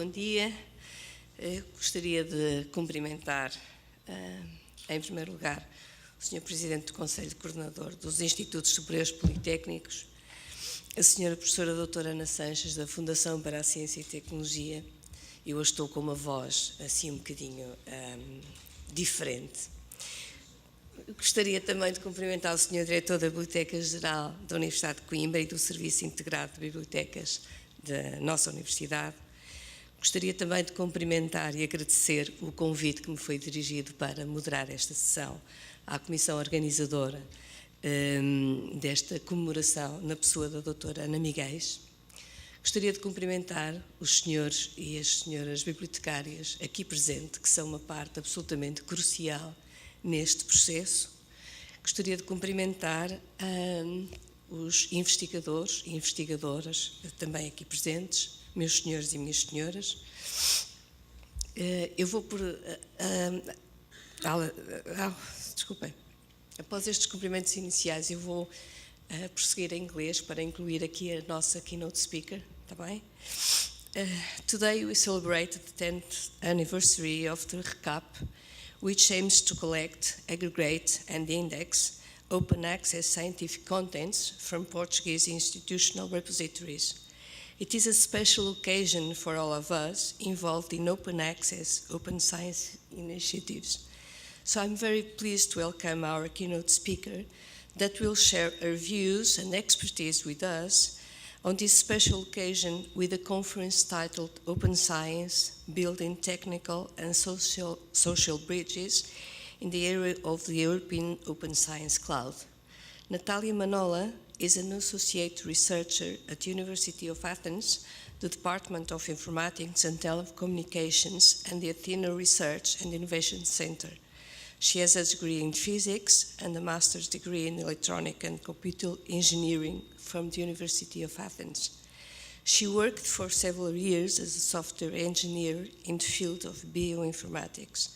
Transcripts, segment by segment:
bom dia. Gostaria de cumprimentar, em primeiro lugar, o Sr. Presidente do Conselho Coordenador dos Institutos Superiores Politécnicos, a Sra. Professora Doutora Ana Sanches, da Fundação para a Ciência e Tecnologia. Eu hoje estou com uma voz assim um bocadinho diferente. Gostaria também de cumprimentar o Sr. Diretor da Biblioteca Geral da Universidade de Coimbra e do Serviço Integrado de Bibliotecas da nossa Universidade. Gostaria também de cumprimentar e agradecer o convite que me foi dirigido para moderar esta sessão à Comissão Organizadora desta comemoração, na pessoa da doutora Ana Miguéis. Gostaria de cumprimentar os senhores e as senhoras bibliotecárias aqui presentes, que são uma parte absolutamente crucial neste processo. Gostaria de cumprimentar os investigadores e investigadoras também aqui presentes, meus senhores e minhas senhoras. Eu vou desculpem. Após estes cumprimentos iniciais, eu vou prosseguir em inglês para incluir aqui a nossa keynote speaker, está bem? Today we celebrate the 10th anniversary of the RCAAP, which aims to collect, aggregate and index open access scientific contents from Portuguese institutional repositories. It is a special occasion for all of us involved in open access, open science initiatives. So I'm very pleased to welcome our keynote speaker that will share her views and expertise with us on this special occasion with a conference titled Open Science, Building Technical and Social Bridges in the area of the European Open Science Cloud. Natalia Manola is an associate researcher at the University of Athens, the Department of Informatics and Telecommunications, and the Athena Research and Innovation Center. She has a degree in physics and a master's degree in electronic and computer engineering from the University of Athens. She worked for several years as a software engineer in the field of bioinformatics.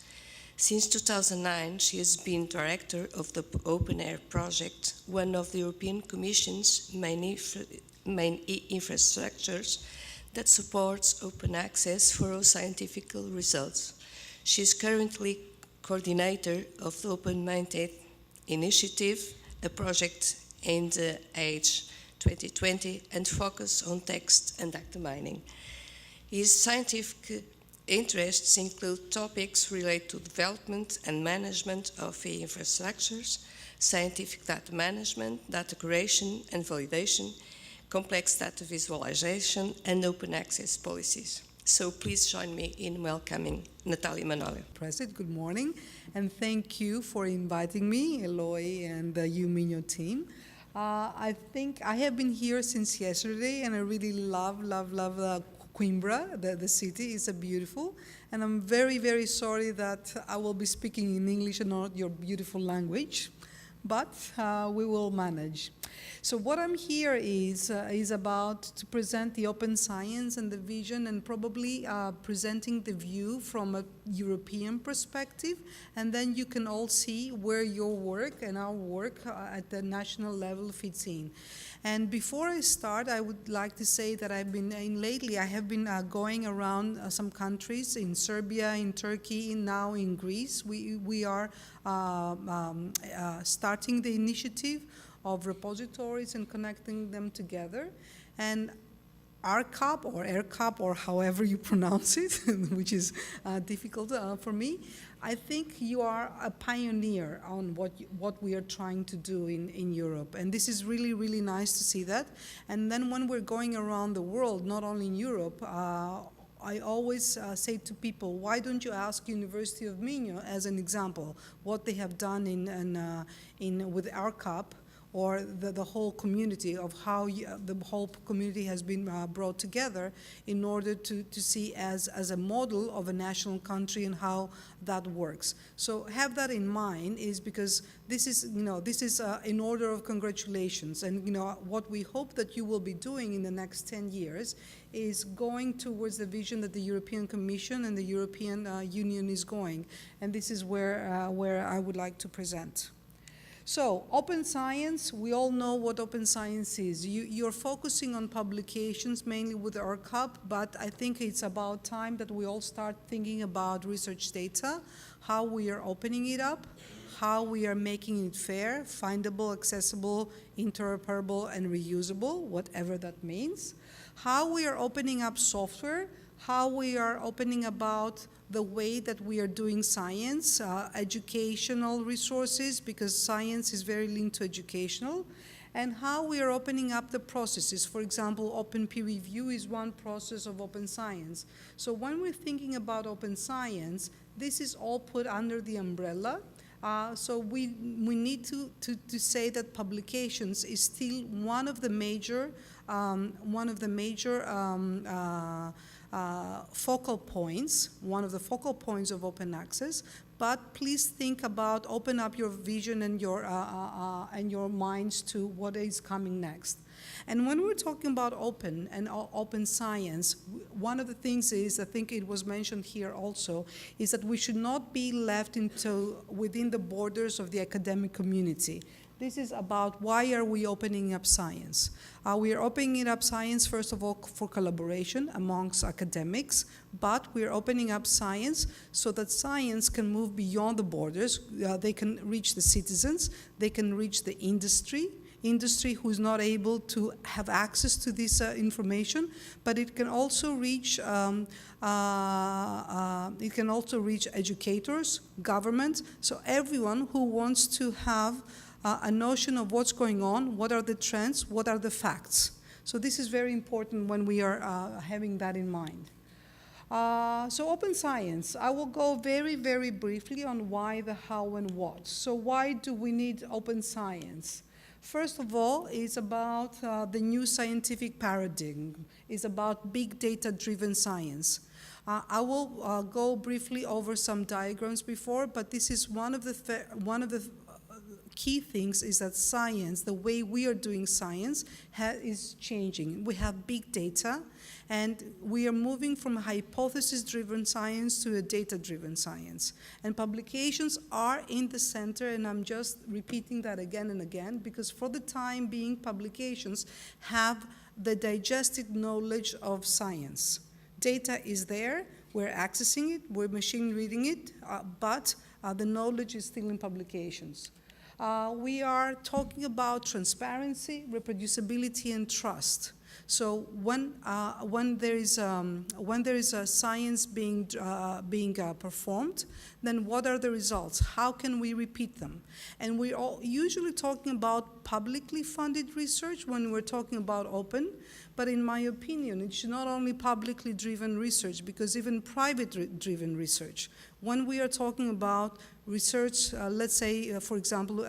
Since 2009, she has been director of the Open Air project, one of the European Commission's main infrastructures that supports open access for all scientific results. She is currently coordinator of the Open Minded Initiative, a project in the age 2020 and focus on text and data mining. His scientific interests include topics related to development and management of infrastructures, scientific data management, data curation and validation, complex data visualization, and open access policies. So please join me in welcoming Natalia Manola. President, good morning, and thank you for inviting me, Eloy and the UMinio team. I think I have been here since yesterday, and I really love Coimbra, the city is beautiful, and I'm very, very sorry that I will be speaking in English and not your beautiful language, but we will manage. So what I'm here is about to present the open science and the vision, and probably presenting the view from a European perspective, and then you can all see where your work and our work at the national level fits in. And before I start, I would like to say that I have been going around some countries in Serbia, in Turkey, and now in Greece. We are starting the initiative of repositories and connecting them together. And RCAAP or however you pronounce it, which is difficult for me, I think you are a pioneer on what we are trying to do in Europe. And this is really, really nice to see that. And then when we're going around the world, not only in Europe, I always say to people, why don't you ask University of Minho as an example, what they have done with RCAAP, or the whole community of how the whole community has been brought together in order to see as a model of a national country and how that works. So have that in mind, is because this is in order of congratulations, and what we hope that you will be doing in the next 10 years is going towards the vision that the European Commission and the European Union is going, and this is where I would like to present. So, open science, we all know what open science is. You're focusing on publications mainly with RCAAP, but I think it's about time that we all start thinking about research data, how we are opening it up, how we are making it fair, findable, accessible, interoperable, and reusable, whatever that means. How we are opening up software, how we are opening about the way that we are doing science, educational resources, because science is very linked to educational, and how we are opening up the processes. For example, open peer review is one process of open science. So when we're thinking about open science, this is all put under the umbrella. So we need to say that publications is still one of the major focal points, one of the focal points of open access. But please think about, open up your vision and your minds to what is coming next. And when we're talking about open and open science, one of the things is, I think it was mentioned here also, is that we should not be left within the borders of the academic community. This is about why are we opening up science. We are opening up science, first of all, for collaboration amongst academics, but we are opening up science so that science can move beyond the borders. They can reach the citizens, they can reach the industry who is not able to have access to this information, but it can also reach educators, government, so everyone who wants to have a notion of what's going on, what are the trends, what are the facts. So this is very important when we are having that in mind. So open science, I will go very, very briefly on why, the how, and what. So why do we need open science? First of all, it's about the new scientific paradigm. It's about big data-driven science. I will go briefly over some diagrams before, but this is one of the key things is that science, the way we are doing science, is changing. We have big data, and we are moving from a hypothesis-driven science to a data-driven science. And publications are in the center, and I'm just repeating that again and again, because for the time being, publications have the digested knowledge of science. Data is there, we're accessing it, we're machine reading it, but the knowledge is still in publications. We are talking about transparency, reproducibility, and trust. So when there is a science being performed, then what are the results? How can we repeat them? And we're all usually talking about publicly funded research when we're talking about open, but in my opinion, it's not only publicly driven research, because even private driven research. When we are talking about research, let's say, for example,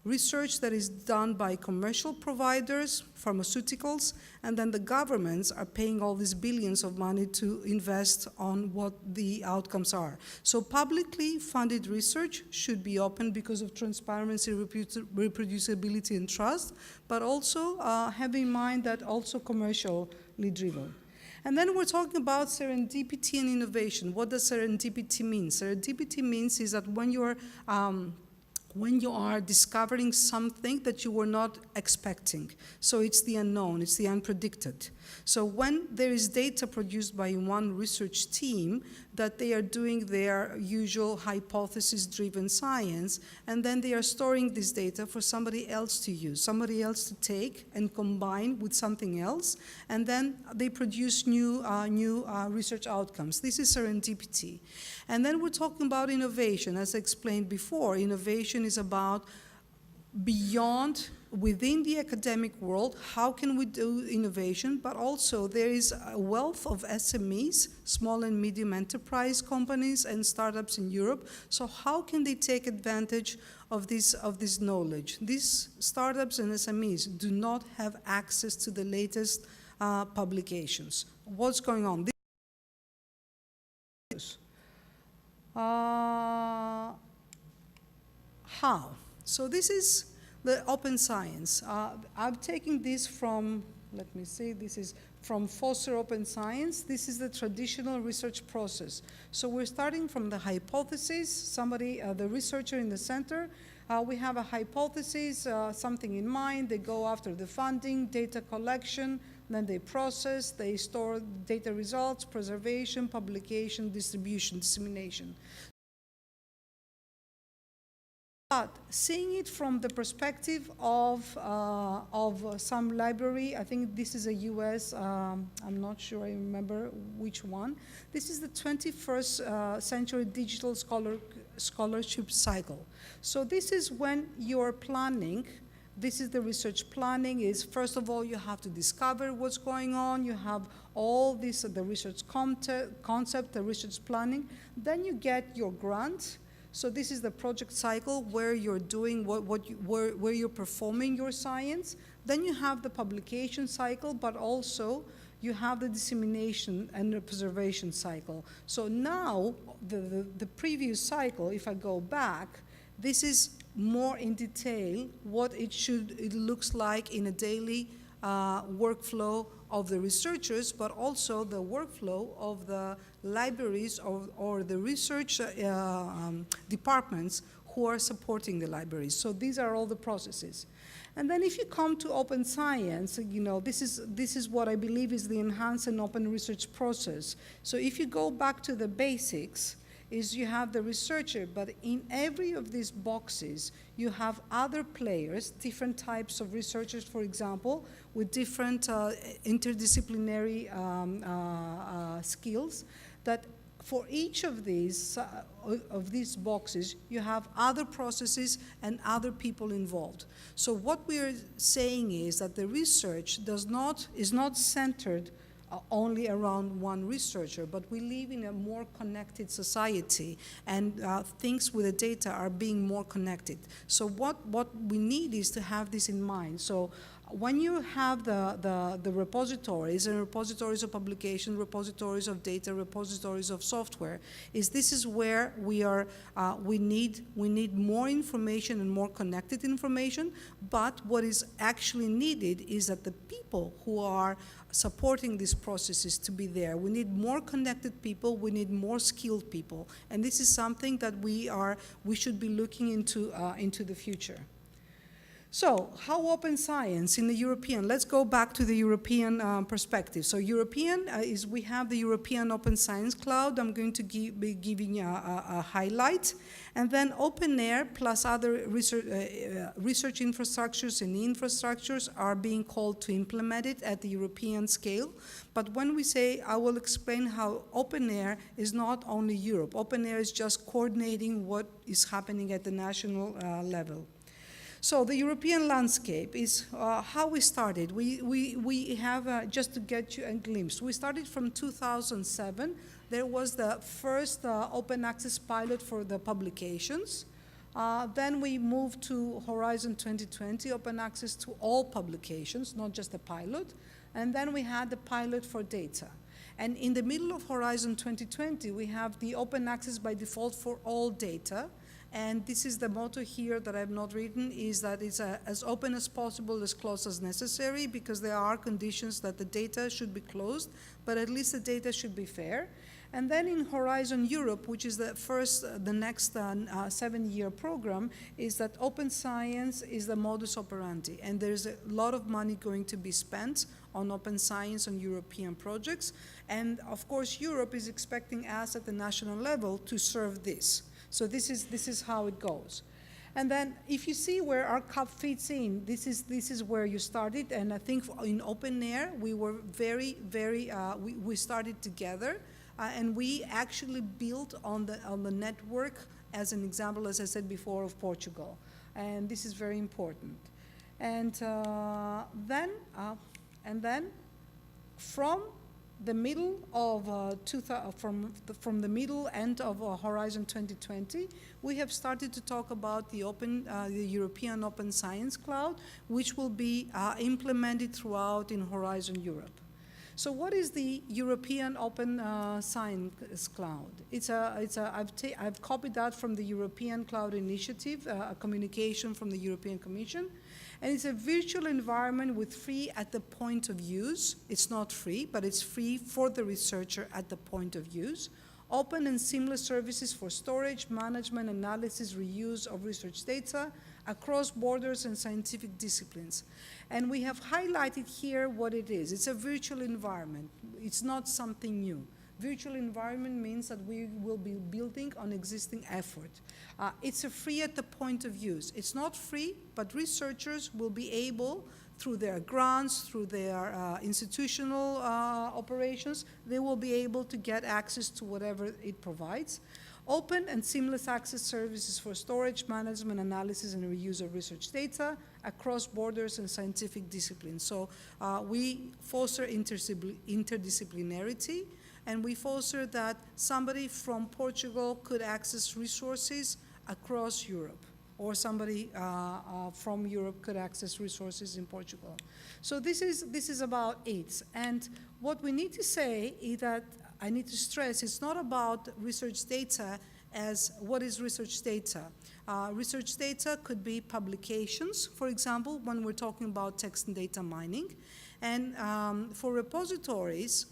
research that is done by commercial providers, pharmaceuticals, and then the governments are paying all these billions of money to invest on what the outcomes are. So publicly funded research should be open because of transparency, reproducibility, and trust, but also have in mind that also commercially driven. And then we're talking about serendipity and innovation. What does serendipity mean? Serendipity means is that when you are discovering something that you were not expecting. So it's the unknown, it's the unpredicted. So when there is data produced by one research team that they are doing their usual hypothesis-driven science, and then they are storing this data for somebody else to use, somebody else to take and combine with something else, and then they produce new research outcomes. This is serendipity. And then we're talking about innovation. As I explained before, innovation is about beyond, within the academic world, how can we do innovation, but also there is a wealth of SMEs, small and medium enterprise companies and startups in Europe. So how can they take advantage of this knowledge? These startups and SMEs do not have access to the latest publications. What's going on? How? So this is the open science. I'm taking this from, let me see, this is from Foster Open Science. This is the traditional research process. So we're starting from the hypothesis, somebody, the researcher in the center, We have a hypothesis, something in mind. They go after the funding, data collection, then they process, they store data results, preservation, publication, distribution, dissemination. But seeing it from the perspective of some library, I think this is a US, I'm not sure I remember which one. This is the 21st century digital scholarship cycle. So this is when you're planning. This is the research planning is, first of all, you have to discover what's going on. You have all this, the research concept, the research planning. Then you get your grant. So this is the project cycle where you're doing where you're performing your science. Then you have the publication cycle, but also you have the dissemination and the preservation cycle. So now, the previous cycle, if I go back, this is more in detail what it looks like in a daily workflow of the researchers, but also the workflow of the libraries or the research departments who are supporting the libraries. So these are all the processes. And then if you come to open science, you know, this is what I believe is the enhanced and open research process. So if you go back to the basics, is you have the researcher, but in every of these boxes, you have other players, different types of researchers, for example, with different interdisciplinary skills, that for each of these boxes, you have other processes and other people involved. So what we are saying is that the research is not centered only around one researcher, but we live in a more connected society, and things with the data are being more connected. So what we need is to have this in mind. So when you have the repositories and repositories of publication, repositories of data, repositories of software, this is where we need more information and more connected information. But what is actually needed is that the people who are supporting these processes to be there. We need more connected people. We need more skilled people, and this is something that we should be looking into the future. So, how open science in the European? Let's go back to the European perspective. So, European we have the European Open Science Cloud. I'm going to be giving you a highlight. And then OpenAIRE plus other research infrastructures and infrastructures are being called to implement it at the European scale. But when we say, I will explain how OpenAIRE is not only Europe. OpenAIRE is just coordinating what is happening at the national level. So the European landscape is how we started. We have, just to get you a glimpse, we started from 2007. There was the first open access pilot for the publications. Then we moved to Horizon 2020, open access to all publications, not just the pilot. And then we had the pilot for data. And in the middle of Horizon 2020, we have the open access by default for all data. And this is the motto here that I've not written, is that it's as open as possible, as close as necessary, because there are conditions that the data should be closed, but at least the data should be fair. And then in Horizon Europe, which is the next 7-year program, is that open science is the modus operandi. And there's a lot of money going to be spent on open science on European projects. And of course, Europe is expecting us at the national level to serve this. So this is how it goes. And then if you see where our RCAAP fits in, this is where you started. And I think in OpenAIRE, we were we started together. And we actually built on the network, as an example, as I said before, of Portugal. And this is very important. And then from the middle of from the middle end of Horizon 2020, we have started to talk about the European Open Science Cloud, which will be implemented throughout in Horizon Europe. So what is the European Open Science Cloud? I've copied that from the European Cloud Initiative, a communication from the European Commission. And it's a virtual environment with free at the point of use. It's not free, but it's free for the researcher at the point of use, open and seamless services for storage, management, analysis, reuse of research data across borders and scientific disciplines. And we have highlighted here what it is. It's a virtual environment. It's not something new. Virtual environment means that we will be building on existing effort. It's a free at the point of use. It's not free, but researchers will be able, through their grants, through their institutional operations, they will be able to get access to whatever it provides. Open and seamless access services for storage, management, analysis, and reuse of research data across borders and scientific disciplines. So we foster interdisciplinarity, and we foster that somebody from Portugal could access resources across Europe, or somebody from Europe could access resources in Portugal. So this is about it. And what we need to say is that I need to stress it's not about research data as what is research data. Research data could be publications, for example, when we're talking about text and data mining. And for repositories,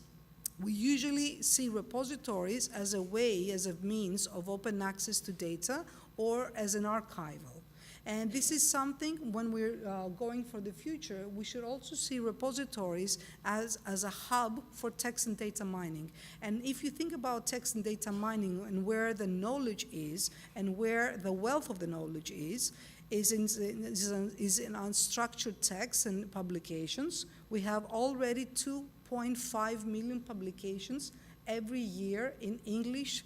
we usually see repositories as a way, as a means of open access to data or as an archival. And this is something, when we're going for the future, we should also see repositories as a hub for text and data mining. And if you think about text and data mining and where the knowledge is and where the wealth of the knowledge is in unstructured texts and publications. We have already 2.5 million publications every year in English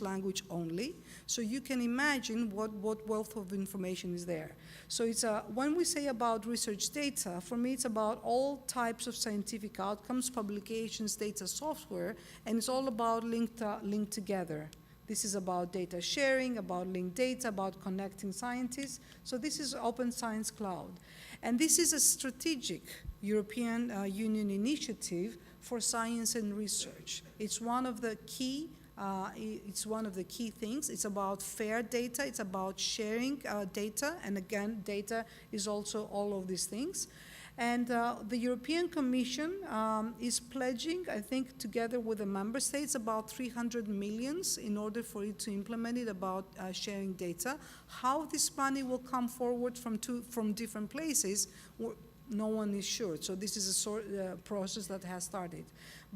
language only. So you can imagine what wealth of information is there. So it's when we say about research data, for me it's about all types of scientific outcomes, publications, data software, and it's all about linked together. This is about data sharing, about linked data, about connecting scientists. So this is Open Science Cloud. And this is a strategic European Union initiative for science and research. It's one of the key things. It's about fair data. It's about sharing data. And again, data is also all of these things. And the European Commission is pledging, I think, together with the member states, about 300 million in order for it to implement it about sharing data. How this money will come forward from different places, no one is sure. So this is a process that has started.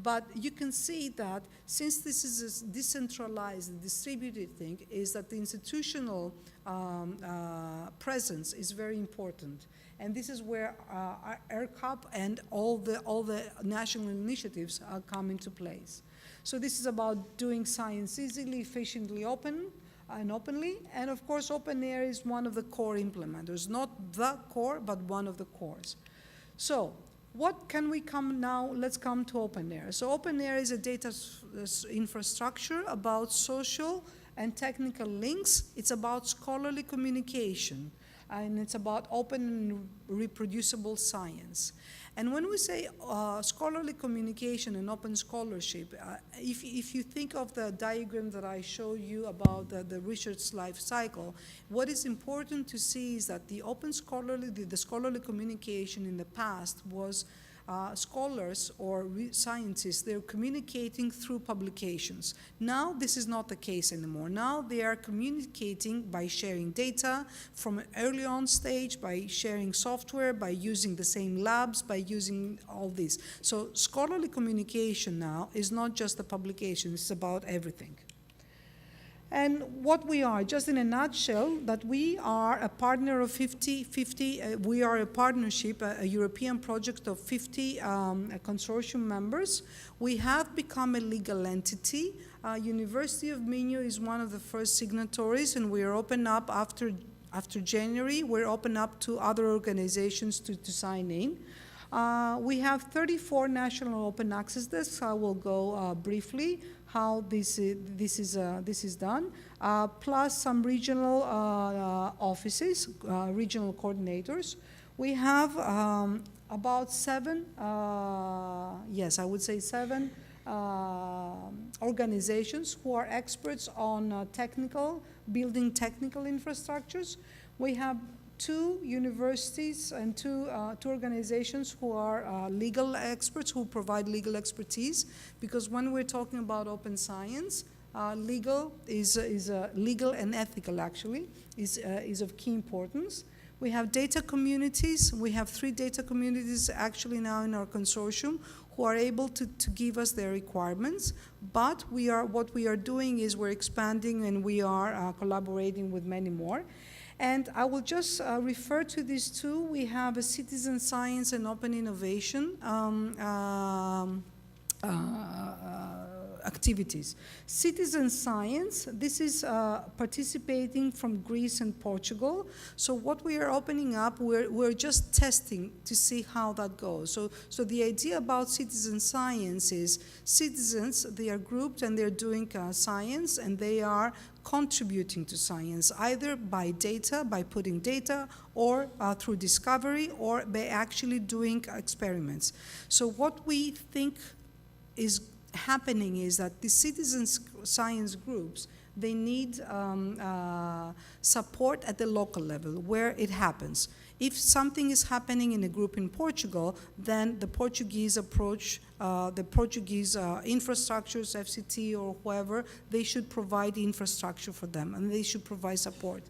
But you can see that since this is a decentralized, distributed thing, is that the institutional presence is very important. And this is where RCAAP and all the national initiatives come into place. So this is about doing science easily, efficiently, openly. And of course, OpenAIRE is one of the core implementers. Not the core, but one of the cores. So what can we come now? Let's come to OpenAIRE. So OpenAIRE is a data infrastructure about social and technical links. It's about scholarly communication. And it's about open and reproducible science. And when we say scholarly communication and open scholarship, if you think of the diagram that I showed you about the research life cycle, what is important to see is that the scholarly communication in the past was scholars or scientists, they're communicating through publications. Now this is not the case anymore. Now they are communicating by sharing data from an early on stage, by sharing software, by using the same labs, by using all this. So scholarly communication now is not just the publication, it's about everything. And what we are, just in a nutshell, that we are a partner of 50-50, we are a partnership, a European project of 50 consortium members. We have become a legal entity. University of Minho is one of the first signatories, and we are open up after January. We're open up to other organizations to sign in. We have 34 national open access desks. I will go briefly how this is done, plus some regional offices, regional coordinators. We have about 7 organizations who are experts on building technical infrastructures. We have two universities and two organizations who are legal experts, who provide legal expertise, because when we're talking about open science, legal and ethical actually is of key importance. We have data communities. We have 3 data communities actually now in our consortium who are able to give us their requirements. But what we are doing is we're expanding, and we are collaborating with many more. And I will just refer to these 2. We have a citizen science and open innovation activities. Citizen science, this is participating from Greece and Portugal. So what we are opening up, we're just testing to see how that goes. So the idea about citizen science is citizens, they are grouped and they're doing science, and they are contributing to science, either by data, by putting data, or through discovery, or by actually doing experiments. So what we think is happening is that the citizen science groups, they need support at the local level where it happens. If something is happening in a group in Portugal, then the Portuguese approach, the Portuguese infrastructures, FCT or whoever, they should provide the infrastructure for them, and they should provide support.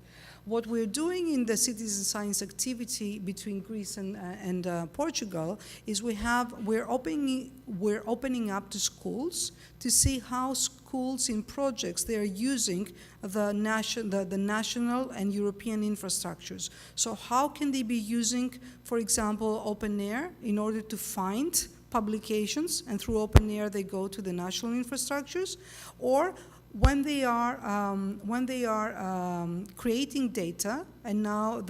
What we're doing in the citizen science activity between Greece and Portugal is we're opening up to schools to see how schools in projects they are using the national and European infrastructures. So how can they be using, for example, open air in order to find publications, and through open air they go to the national infrastructures, or when they are creating data, and now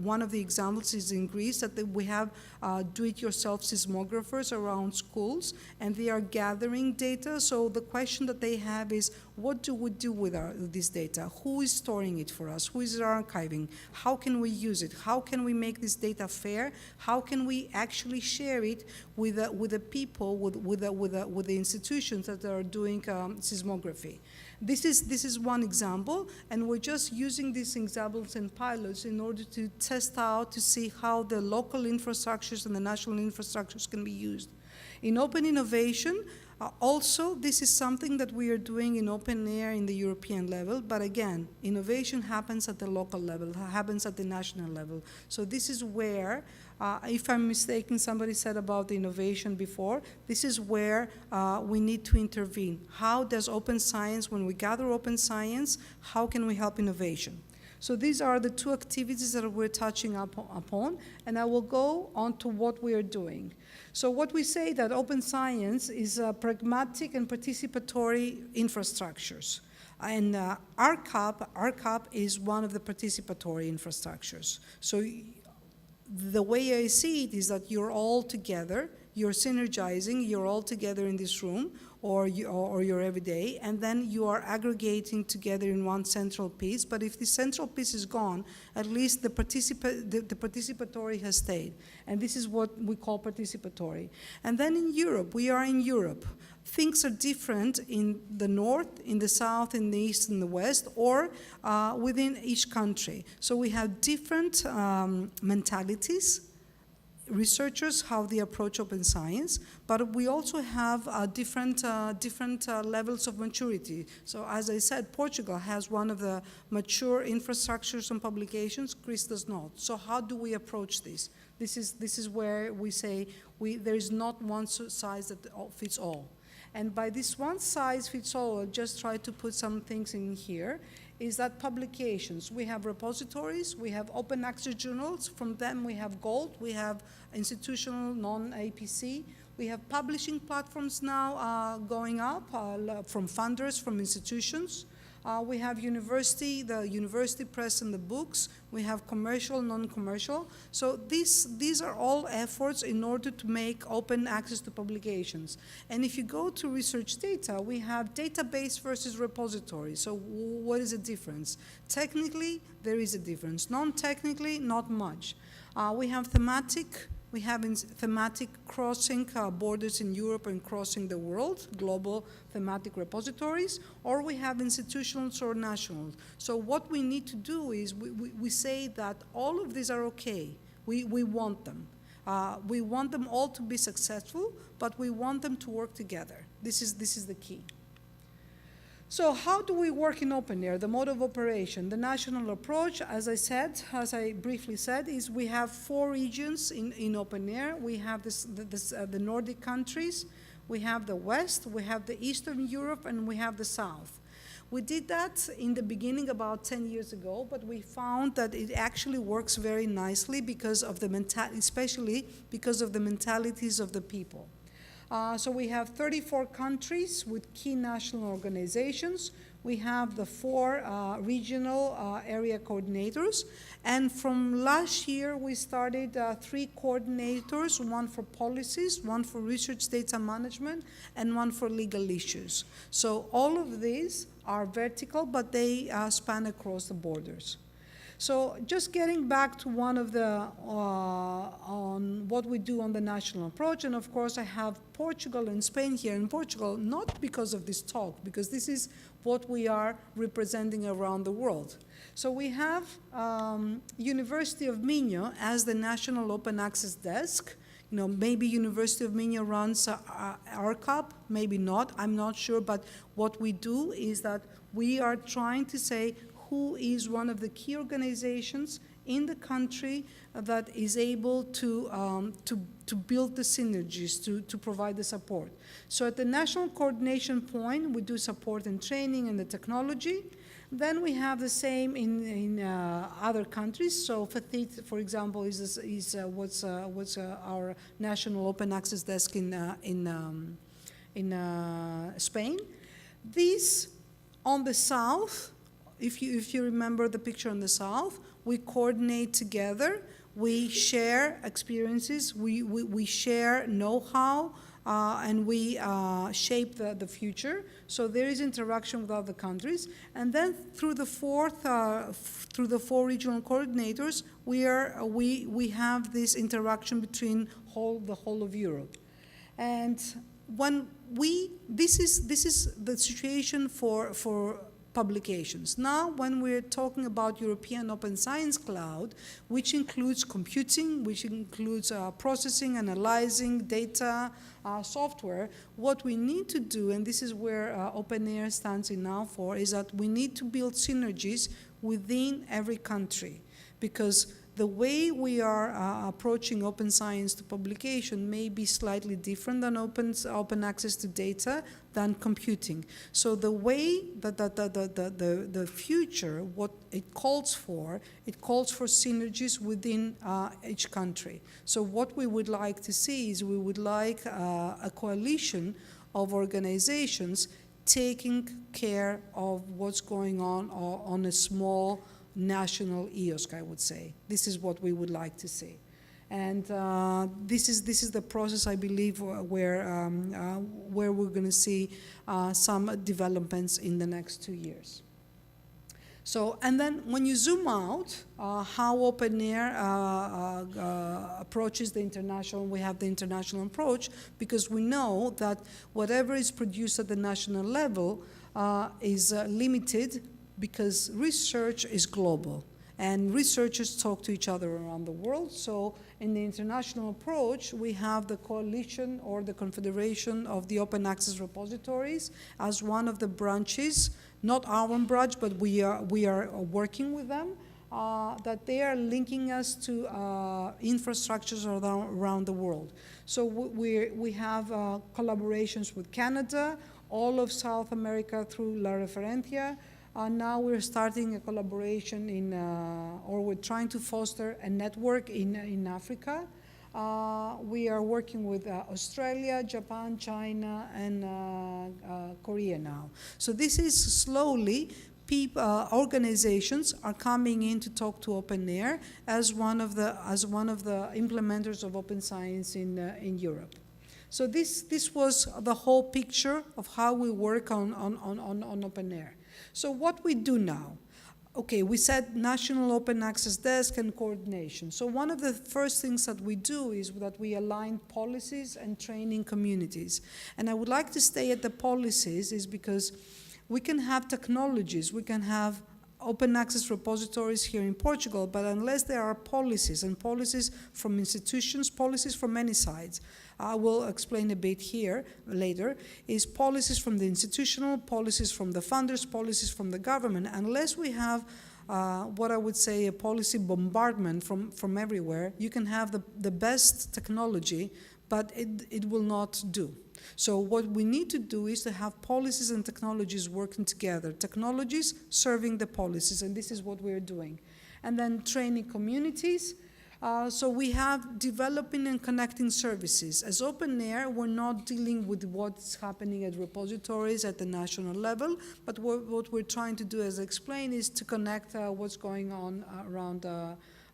one of the examples is in Greece that we have do-it-yourself seismographers around schools, and they are gathering data. So the question that they have is, what do we do with this data? Who is storing it for us? Who is archiving? How can we use it? How can we make this data fair? How can we actually share it with the people, with the institutions that are doing seismography? This is one example, and we're just using these examples and pilots in order to test out to see how the local infrastructures and the national infrastructures can be used. In open innovation, also, this is something that we are doing in open air in the European level, but again, innovation happens at the local level, happens at the national level. So this is where, if I'm mistaken, somebody said about the innovation before, this is where we need to intervene. How does open science, when we gather open science, how can we help innovation? So these are the 2 activities that we're touching upon, and I will go on to what we are doing. So what we say that open science is pragmatic and participatory infrastructures. And RCAAP is one of the participatory infrastructures. So the way I see it is that you're all together, you're synergizing, you're all together in this room, or you're every day, and then you are aggregating together in one central piece. But if the central piece is gone, at least the participatory has stayed. And this is what we call participatory. And then in Europe, we are in Europe. Things are different in the north, in the south, in the east, and the west, or within each country. So we have different mentalities, researchers, how they approach open science, but we also have different levels of maturity. So as I said, Portugal has one of the mature infrastructures and publications, Greece does not. So how do we approach this? This is where we say there is not one size that fits all. And by this one size fits all, I'll just try to put some things in here, is that publications. We have repositories, we have open access journals, from them we have gold, we have institutional non-APC, we have publishing platforms now going up from funders, from institutions. We have the university press and the books. We have commercial, non-commercial. So these are all efforts in order to make open access to publications. And if you go to research data, we have database versus repository. So what is the difference? Technically, there is a difference. Non-technically, not much. We have thematic we have in thematic crossing borders in Europe and crossing the world, global thematic repositories, or we have institutions or national. So what we need to do is we say that all of these are okay. We want them. We want them all to be successful, but we want them to work together. This is the key. So how do we work in open air? The mode of operation, the national approach, as I briefly said, is we have 4 regions in open air. We have the Nordic countries, we have the West, we have the Eastern Europe, and we have the South. We did that in the beginning about 10 years ago, but we found that it actually works very nicely because of especially because of the mentalities of the people. So we have 34 countries with key national organizations. We have the 4 regional area coordinators. And from last year, we started 3 coordinators, one for policies, one for research data management, and one for legal issues. So all of these are vertical, but they span across the borders. So just getting back to one of the, on what we do on the national approach, and of course I have Portugal and Spain here. In Portugal, not because of this talk, because this is what we are representing around the world. So we have University of Minho as the National Open Access Desk. You know, maybe University of Minho runs RCAAP, maybe not, I'm not sure, but what we do is that we are trying to say who is one of the key organizations in the country that is able to build the synergies, to provide the support. So at the national coordination point, we do support and training and the technology. Then we have the same in other countries. So FATIT, for example, is what's our national open access desk in Spain. These on the south, if you remember the picture on the south, we coordinate together, we share experiences, we share know-how, and we shape the future. So there is interaction with other countries. And then through the 4 regional coordinators, we have this interaction between the whole of Europe. And when this is the situation for publications. Now, when we're talking about European Open Science Cloud, which includes computing, which includes processing, analyzing, data, software, what we need to do, and this is where OpenAIRE stands in now for, is that we need to build synergies within every country, because the way we are approaching open science to publication may be slightly different than open access to data than computing. So the way that the future, what it calls for synergies within each country. So what we would like to see is we would like a coalition of organizations taking care of what's going on a small national EOSC, I would say. This is what we would like to see. And this is the process, I believe, where we're going to see some developments in the next 2 years. So, and then when you zoom out, how OpenAIRE approaches the international, we have the international approach, because we know that whatever is produced at the national level is limited, because research is global and researchers talk to each other around the world. So in the international approach, we have the coalition or the confederation of the open access repositories as one of the branches, not our branch, but we are working with them, that they are linking us to infrastructures around the world. So we have collaborations with Canada, all of South America through La Referencia. Now we're starting a collaboration or we're trying to foster a network in Africa. We are working with Australia, Japan, China, and Korea now. So this is slowly, organizations are coming in to talk to OpenAIRE as one of the implementers of open science in Europe. So this was the whole picture of how we work on OpenAIRE. So what we do now, Okay, we said National Open Access Desk and coordination. So one of the first things that we do is that we align policies and training communities. And I would like to stay at the policies is because we can have technologies, we can have open access repositories here in Portugal, but unless there are policies, and policies from institutions, policies from many sides, I will explain a bit here later, is policies from the institutional, policies from the funders, policies from the government. Unless we have what I would say a policy bombardment from everywhere, you can have the best technology, but it will not do. So what we need to do is to have policies and technologies working together, technologies serving the policies, and this is what we're doing. And then training communities. So we have developing and connecting services. As Open Air, we're not dealing with what's happening at repositories at the national level, but what we're trying to do, as I explained, is to connect what's going on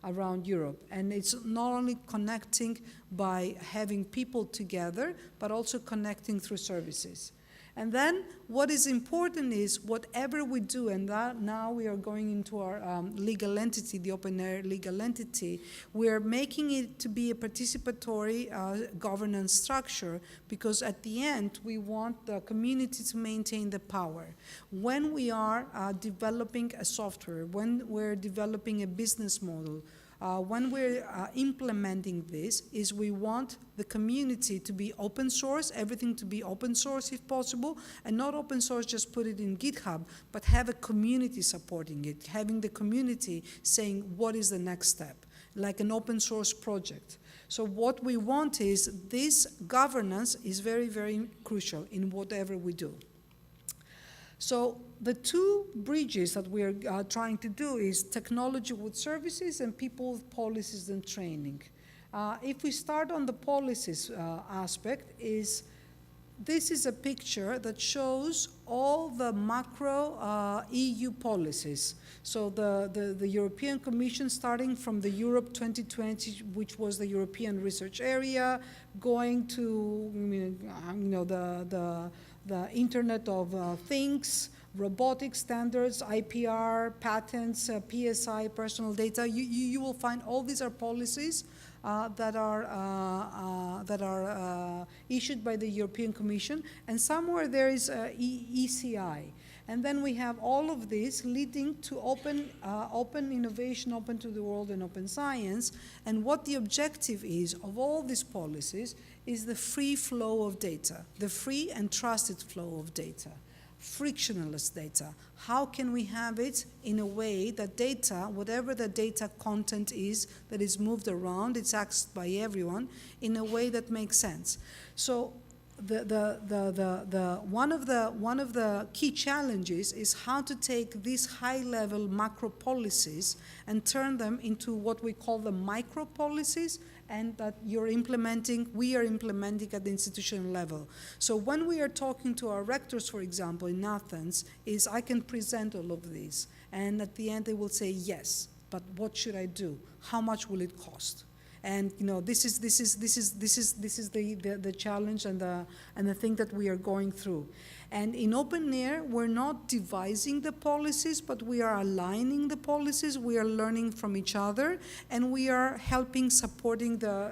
around Europe. And it's not only connecting by having people together, but also connecting through services. And then what is important is whatever we do, and that now we are going into our legal entity, the Open Air legal entity, we're making it to be a participatory governance structure, because at the end we want the community to maintain the power. When we are developing a software, when we're developing a business model, when we're implementing this, is we want the community to be open source, everything to be open source if possible, and not open source, just put it in GitHub, but have a community supporting it, having the community saying what is the next step, like an open source project. So what we want is this governance is very, very crucial in whatever we do. So the two bridges that we are trying to do is technology with services and people with policies and training. If we start on the policies aspect, this is a picture that shows all the macro EU policies. So the European Commission, starting from the Europe 2020, which was the European Research Area, going to the Internet of Things, robotic standards, IPR, patents, PSI, personal data. You will find all these are policies that are issued by the European Commission, and somewhere there is ECI. And then we have all of this leading to open innovation, open to the world, and open science. And what the objective is of all these policies is the free flow of data, the free and trusted flow of data, frictionless data. How can we have it in a way that data, whatever the data content is that is moved around, it's accessed by everyone in a way that makes sense. So one of the key challenges is how to take these high-level macro policies and turn them into what we call the micro policies, and that we are implementing at the institutional level. So when we are talking to our rectors, for example, in Athens, is I can present all of these, and at the end they will say yes, but what should I do? How much will it cost? And this is the challenge and the thing that we are going through. And in Open Air, we're not devising the policies, but we are aligning the policies. We are learning from each other, and we are helping, supporting the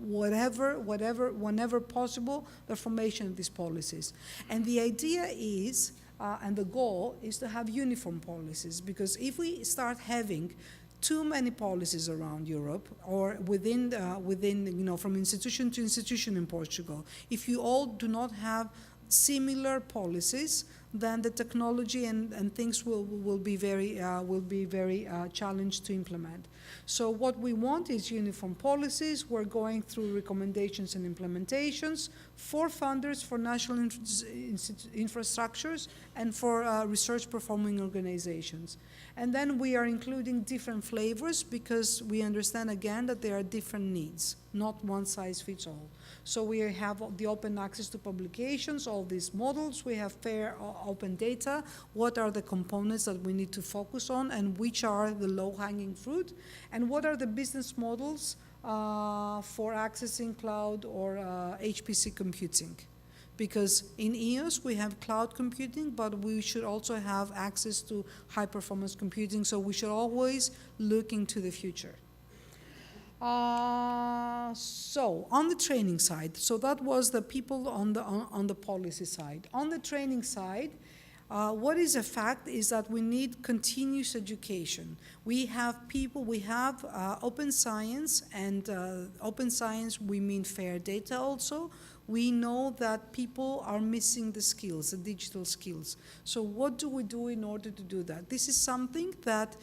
whenever possible, the formation of these policies. And the idea is, and the goal is to have uniform policies, because if we start having too many policies around Europe, or within from institution to institution in Portugal, if you all do not have similar policies, then the technology and things will be very challenged to implement. So what we want is uniform policies. We're going through recommendations and implementations for funders, for national infrastructures, and for research performing organizations. And then we are including different flavors, because we understand again that there are different needs, not one size fits all. So we have the open access to publications, all these models. We have fair open data. What are the components that we need to focus on, and which are the low-hanging fruit? And what are the business models for accessing cloud or HPC computing? because in EOS we have cloud computing, but we should also have access to high-performance computing, so we should always look into the future. So on the training side, so that was the people on the policy side. On the training side, what is a fact is that we need continuous education. We have open science, and open science we mean fair data also. We know that people are missing the skills, the digital skills. So what do we do in order to do that? This is something that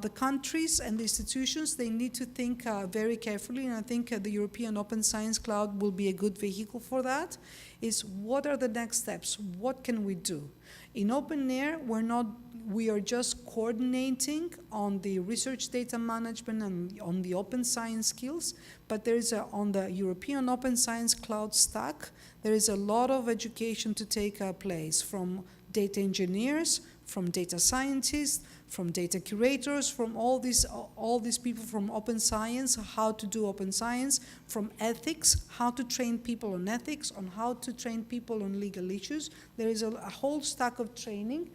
the countries and the institutions, they need to think very carefully, and I think the European Open Science Cloud will be a good vehicle for that, is what are the next steps? What can we do? In Open Air, we are just coordinating on the research data management and on the open science skills, but there is on the European Open Science Cloud stack, there is a lot of education to take place from data engineers, from data scientists, from data curators, from all these people from open science, how to do open science, from ethics, how to train people on ethics, on how to train people on legal issues. There is a whole stack of training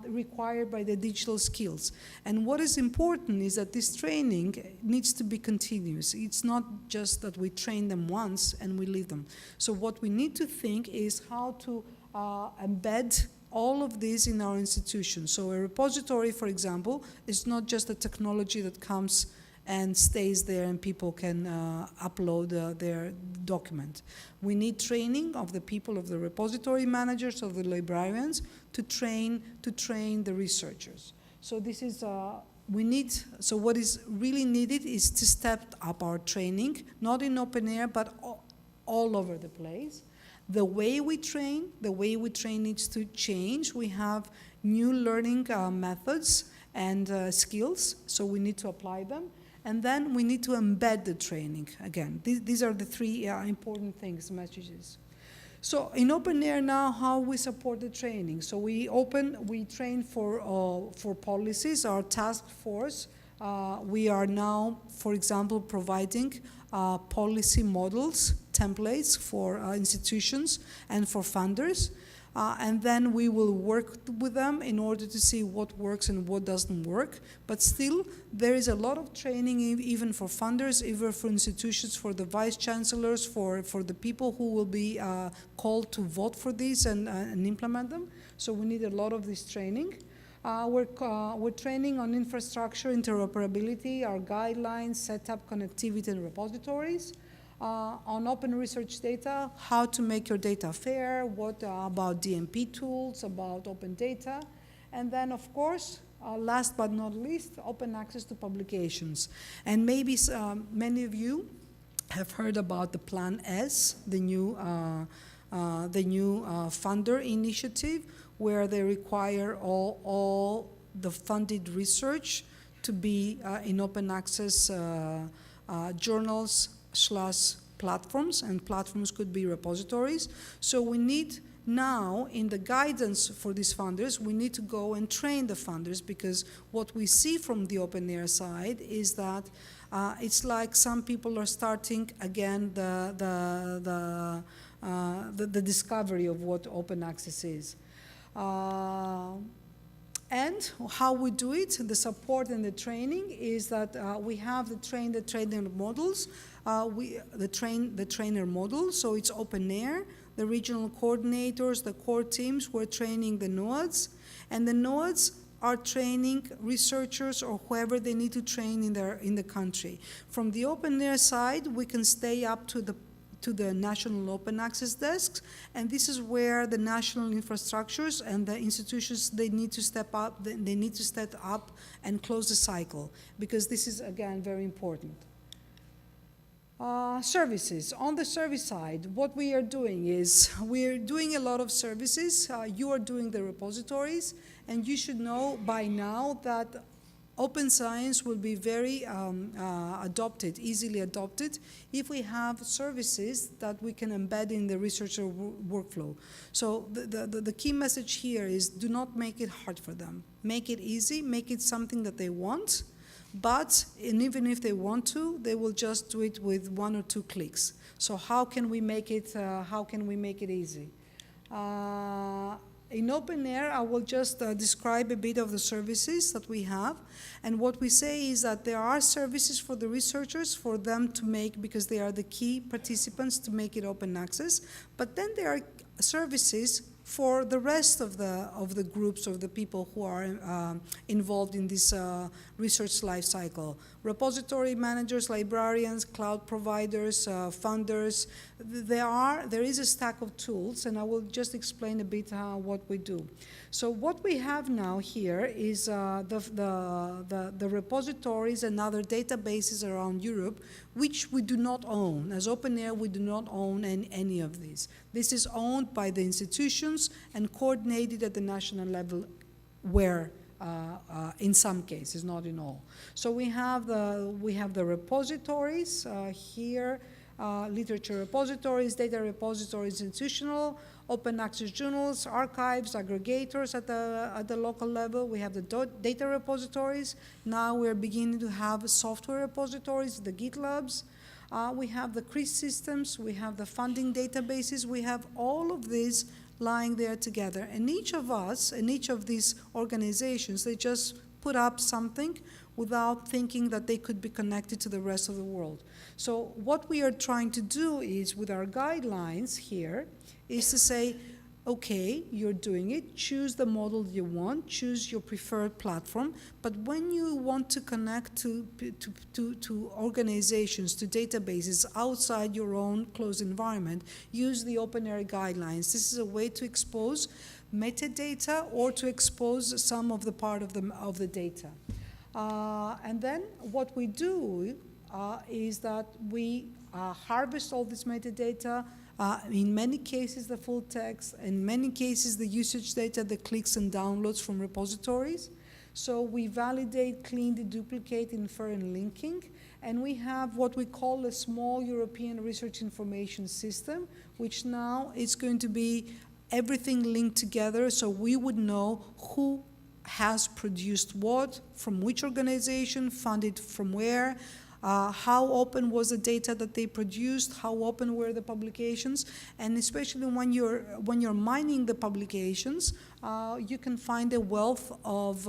required by the digital skills. And what is important is that this training needs to be continuous. It's not just that we train them once and we leave them. So what we need to think is how to embed all of this in our institutions. So a repository, for example, is not just a technology that comes and stays there and people can upload their document. We need training of the people, of the repository managers, of the librarians, to train the researchers. So this is, so what is really needed is to step up our training, not in open air, but all over the place. The way we train needs to change. We have new learning methods and skills, so we need to apply them. And then we need to embed the training. Again, these are the three important things, messages. So in Open Air now, how we support the training. So we train for policies, our task force. We are now, for example, providing policy models, templates for institutions and for funders. And then we will work with them in order to see what works and what doesn't work. But still, there is a lot of training even for funders, even for institutions, for the vice chancellors, for the people who will be called to vote for these and implement them. So we need a lot of this training. We're training on infrastructure interoperability, our guidelines, setup, connectivity, and repositories. On open research data, how to make your data fair, what about DMP tools, about open data, and then of course, last but not least, open access to publications. And maybe many of you have heard about the Plan S, the new funder initiative, where they require all the funded research to be in open access journals / platforms, and platforms could be repositories. So we need now, in the guidance for these funders, we need to go and train the funders, because what we see from the open air side is that it's like some people are starting again the discovery of what open access is. And how we do it, the support and the training, is that we have the trainer models, the trainer model, so it's open air, the regional coordinators, the core teams, we're training the nodes, and the nodes are training researchers or whoever they need to train in the country. From the open air side, we can stay up to the national open access desks, and this is where the national infrastructures and the institutions, they need to step up and close the cycle, because this is again very important. Services. On the service side, what we are doing is we're doing a lot of services. You are doing the repositories, and you should know by now that open science will be very easily adopted, if we have services that we can embed in the researcher workflow. So the key message here is, do not make it hard for them. Make it easy, make it something that they want, and even if they want to, they will just do it with 1 or 2 clicks. So how can we make it easy? In OpenAir, I will just describe a bit of the services that we have. And what we say is that there are services for the researchers for them to make, because they are the key participants, to make it open access. But then there are services for the rest of the groups of the people who are involved in this research life cycle. Repository managers, librarians, cloud providers, funders. There is a stack of tools, and I will just explain a bit what we do. So what we have now here is the repositories and other databases around Europe, which we do not own. As OpenAir, we do not own any of these. This is owned by the institutions and coordinated at the national level, where in some cases, not in all. So we have the repositories here, literature repositories, data repositories, institutional, open access journals, archives, aggregators at the local level. We have the data repositories. Now we're beginning to have software repositories, the GitLabs. We have the CRIS systems. We have the funding databases. We have all of these lying there together. And each of us, and each of these organizations, they just put up something without thinking that they could be connected to the rest of the world. So what we are trying to do is, with our guidelines here, is to say, okay, you're doing it, choose the model you want, choose your preferred platform, but when you want to connect to organizations, to databases outside your own closed environment, use the OpenAir guidelines. This is a way to expose metadata or to expose some of the part of the data. And then what we do is that we harvest all this metadata, in many cases the full text, in many cases the usage data, the clicks and downloads from repositories. So we validate, clean, deduplicate, infer, and linking. And we have what we call a small European research information system, which now is going to be everything linked together, so we would know who has produced what, from which organization, funded from where, how open was the data that they produced, how open were the publications, and especially when you're mining the publications, you can find a wealth of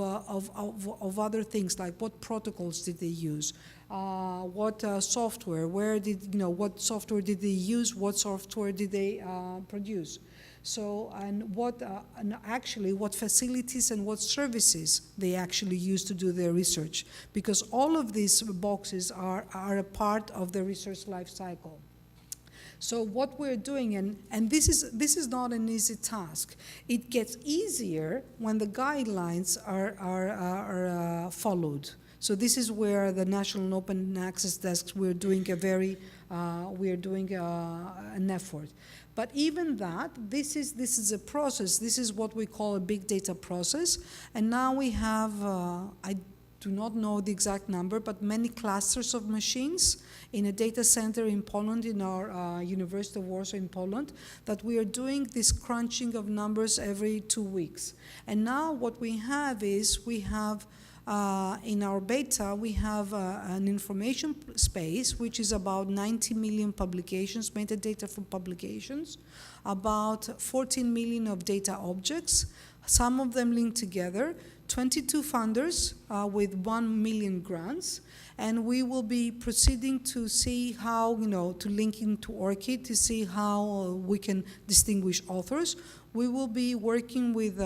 other things, like what protocols did they use, what software, what software did they use, what software did they produce. So, and actually what facilities and what services they actually use to do their research, because all of these boxes are a part of the research life cycle. So what we're doing, and this is not an easy task. It gets easier when the guidelines are followed. So this is where the National Open Access Desks, we're doing an effort. But even that, this is a process. This is what we call a big data process. And now we have, I do not know the exact number, but many clusters of machines in a data center in Poland, in our University of Warsaw in Poland, that we are doing this crunching of numbers every 2 weeks. And now what we have is, we have in our beta, we have an information space, which is about 90 million publications, metadata from publications, about 14 million of data objects, some of them linked together, 22 funders with 1 million grants, and we will be proceeding to see how, to link into ORCID, to see how we can distinguish authors. We will be working with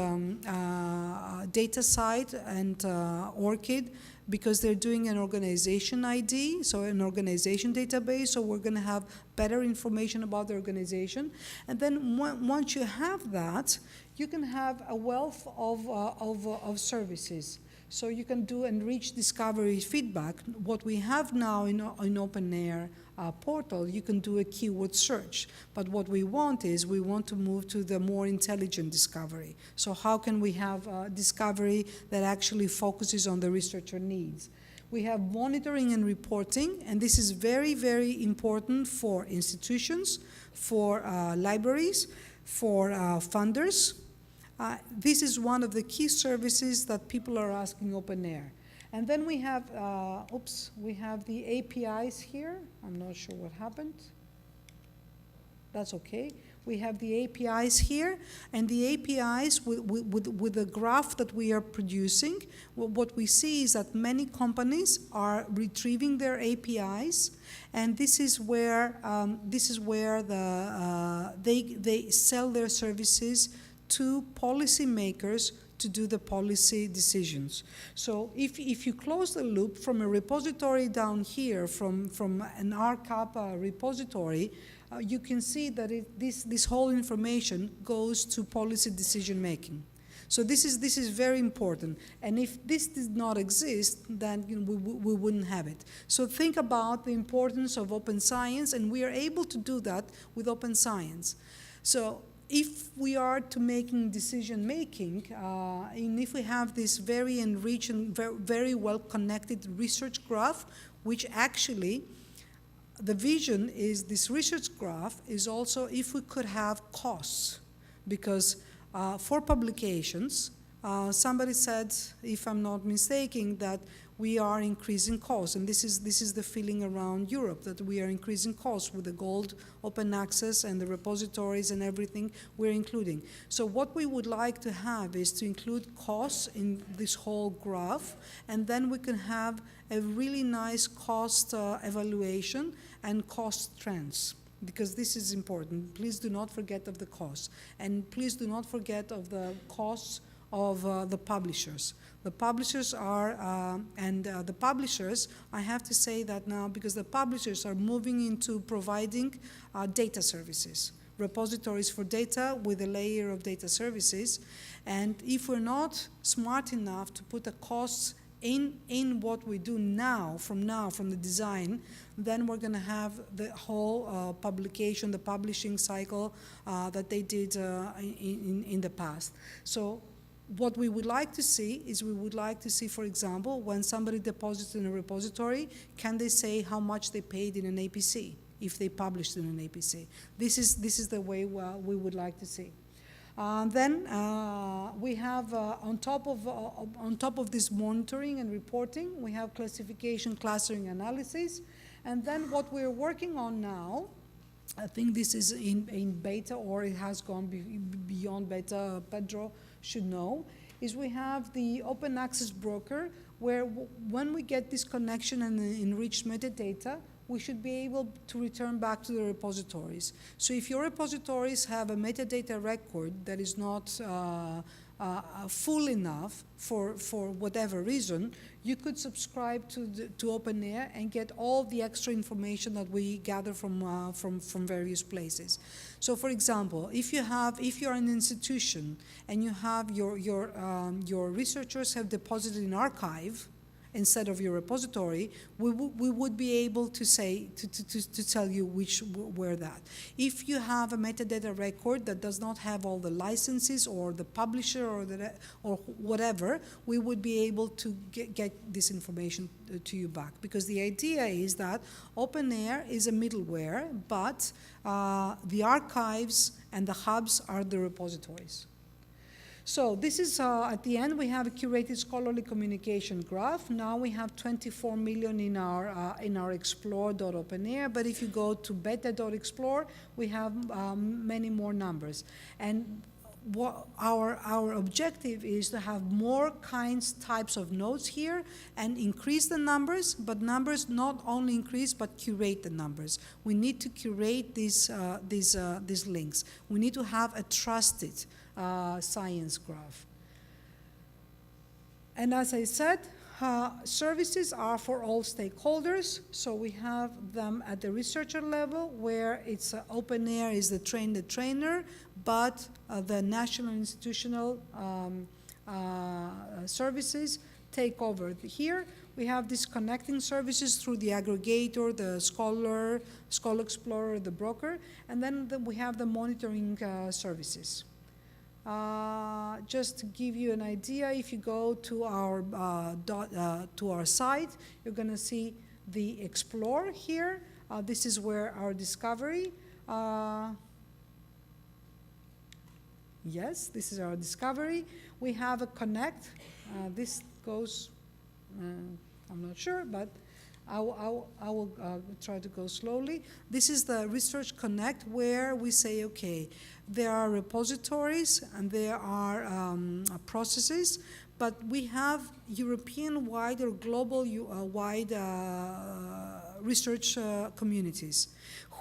DataCite and ORCID, because they're doing an organization ID, so an organization database, so we're going to have better information about the organization. And then once you have that, you can have a wealth of services. So you can do enriched discovery feedback. What we have now in OpenAir portal, you can do a keyword search. But what we want is, we want to move to the more intelligent discovery. So how can we have discovery that actually focuses on the researcher needs? We have monitoring and reporting, and this is very, very important for institutions, for libraries, for funders. This is one of the key services that people are asking OpenAir. And then we have, we have the APIs here. I'm not sure what happened. That's okay. We have the APIs here, and the APIs with the graph that we are producing, what we see is that many companies are retrieving their APIs, and this is where they sell their services to policymakers to do the policy decisions. So if you close the loop from a repository down here, from an RCAAP repository, you can see that this whole information goes to policy decision making. So this is very important. And if this did not exist, then we wouldn't have it. So think about the importance of open science, and we are able to do that with open science. So if we are to making decision making, and if we have this very enriched and very well connected research graph, which actually the vision is this research graph is also if we could have costs, because for publications, somebody said, if I'm not mistaken, that we are increasing costs, and this is the feeling around Europe, that we are increasing costs with the gold open access and the repositories and everything we're including. So what we would like to have is to include costs in this whole graph, and then we can have a really nice cost evaluation and cost trends, because this is important. Please do not forget of the costs, and please do not forget of the costs of the publishers. The publishers are, the publishers, I have to say that now, because the publishers are moving into providing data services, repositories for data with a layer of data services, and if we're not smart enough to put the costs in what we do now, from the design, then we're going to have the whole publication, the publishing cycle that they did in the past. So what we would like to see is, for example, when somebody deposits in a repository, can they say how much they paid in an APC if they published in an APC? This is the way we would like to see. Then we have on top of this monitoring and reporting, we have classification, clustering, analysis, and then what we're working on now, I think this is in beta, or it has gone beyond beta, Pedro should know, is we have the open access broker, where when we get this connection and the enriched metadata, we should be able to return back to the repositories. So if your repositories have a metadata record that is not full enough for whatever reason, you could subscribe to OpenAIRE and get all the extra information that we gather from various places. So, for example, if you're an institution and you have your researchers have deposited in archive instead of your repository, we would be able to say to tell you where that. If you have a metadata record that does not have all the licenses or the publisher or whatever, we would be able to get this information to you back, because the idea is that OpenAIRE is a middleware, but the archives and the hubs are the repositories. So this is, at the end, we have a curated scholarly communication graph. Now we have 24 million in our explore.openair, but if you go to beta.explore, we have many more numbers. And what our objective is to have more types of nodes here and increase the numbers, but numbers not only increase, but curate the numbers. We need to curate these links. We need to have a trusted science graph. And as I said, services are for all stakeholders, so we have them at the researcher level, where it's OpenAIRE is the trainer, but the national institutional services take over. Here we have these connecting services through the aggregator, the Scholar Explorer, the broker, and then we have the monitoring services. Just to give you an idea, if you go to our site, you're going to see the Explore here. This is where our discovery. Yes, this is our discovery. We have a Connect. This goes, I'm not sure, but I will try to go slowly. This is the Research Connect, where we say, okay, there are repositories and there are processes, but we have European-wide or global-wide research communities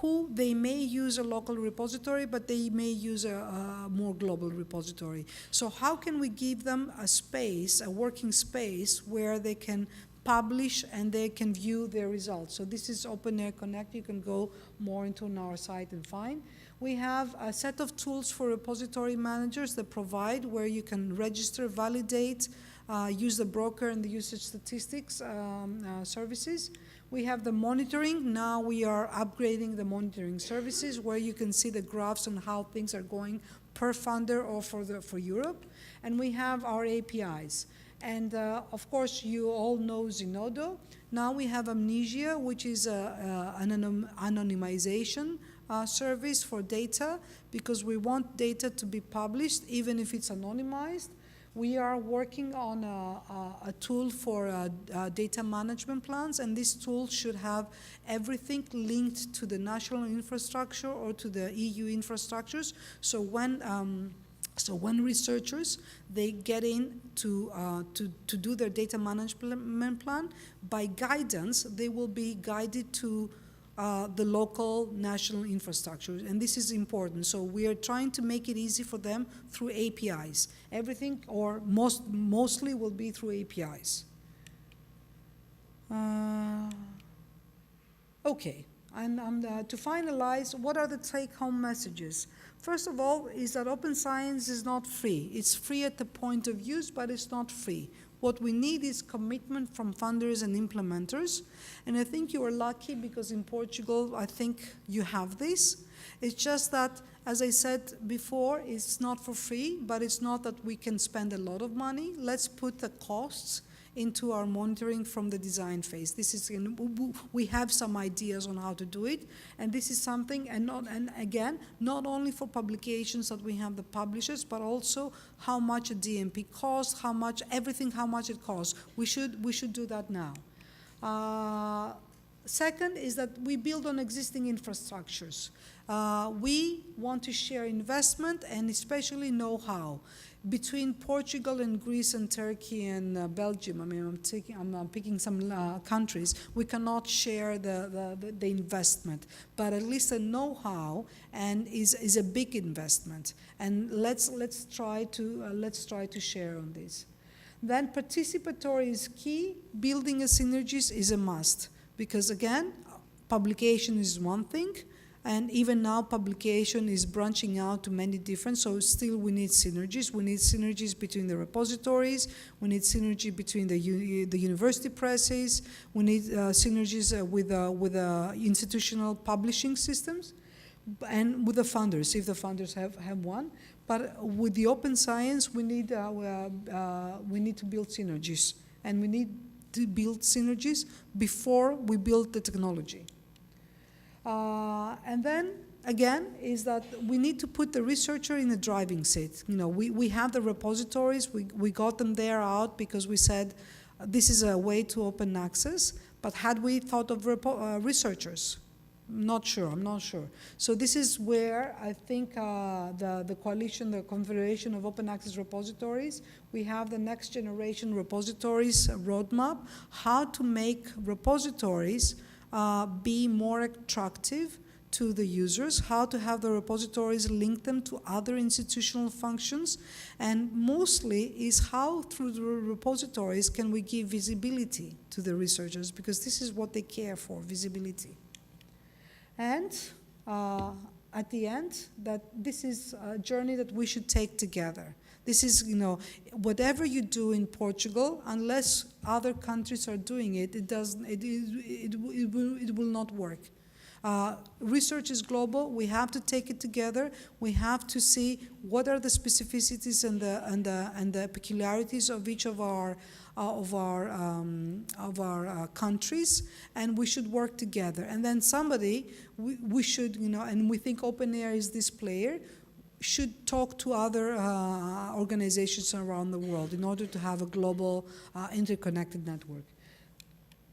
who they may use a local repository, but they may use a more global repository. So how can we give them a space, a working space, where they can publish and they can view their results? So this is Open Air Connect. You can go more into our site and find. We have a set of tools for repository managers that provide where you can register, validate, use the broker and the usage statistics services. We have the monitoring. Now we are upgrading the monitoring services where you can see the graphs on how things are going per funder or for Europe. And we have our APIs. And of course, you all know Zenodo. Now we have Amnesia, which is an anonymization service for data, because we want data to be published even if it's anonymized. We are working on a tool for data management plans, and this tool should have everything linked to the national infrastructure or to the EU infrastructures. So when researchers, they get in to do their data management plan, by guidance, they will be guided to the local national infrastructure, and this is important. So we are trying to make it easy for them through APIs. Everything, or mostly, will be through APIs. Okay, and to finalize, what are the take-home messages? First of all, is that open science is not free. It's free at the point of use, but it's not free. What we need is commitment from funders and implementers. And I think you are lucky, because in Portugal, I think you have this. It's just that, as I said before, it's not for free, but it's not that we can spend a lot of money. Let's put the costs into our monitoring from the design phase. This is, we have some ideas on how to do it, and this is something, and again, not only for publications that we have the publishers, but also how much a DMP costs, how much it costs. We should do that now. Second is that we build on existing infrastructures. We want to share investment and especially know-how. Between Portugal and Greece and Turkey and Belgium, I mean, I'm picking some countries, we cannot share the investment, but at least the know-how and is a big investment. And let's try to share on this. Then participatory is key. Building a synergies is a must, because again, publication is one thing. And even now, publication is branching out to many different, so still we need synergies. We need synergies between the repositories. We need synergy between the university presses. We need synergies with institutional publishing systems and with the funders, if the funders have one. But with the open science, we need to build synergies. And we need to build synergies before we build the technology. And then, again, is that we need to put the researcher in the driving seat. You know, we have the repositories, we got them there out because we said this is a way to open access, but had we thought of researchers? I'm not sure. So this is where I think the coalition, the Confederation of Open Access Repositories, we have the next generation repositories roadmap, how to make repositories be more attractive to the users, how to have the repositories link them to other institutional functions, and mostly is how through the repositories can we give visibility to the researchers, because this is what they care for, visibility. And at the end, that this is a journey that we should take together. This is, you know, whatever you do in Portugal, unless other countries are doing it, it will not work. Research is global. We have to take it together. We have to see what are the specificities and the peculiarities of each of our countries, and we should work together. And then we should, you know, and we think Open Air is this player, should talk to other organizations around the world in order to have a global interconnected network.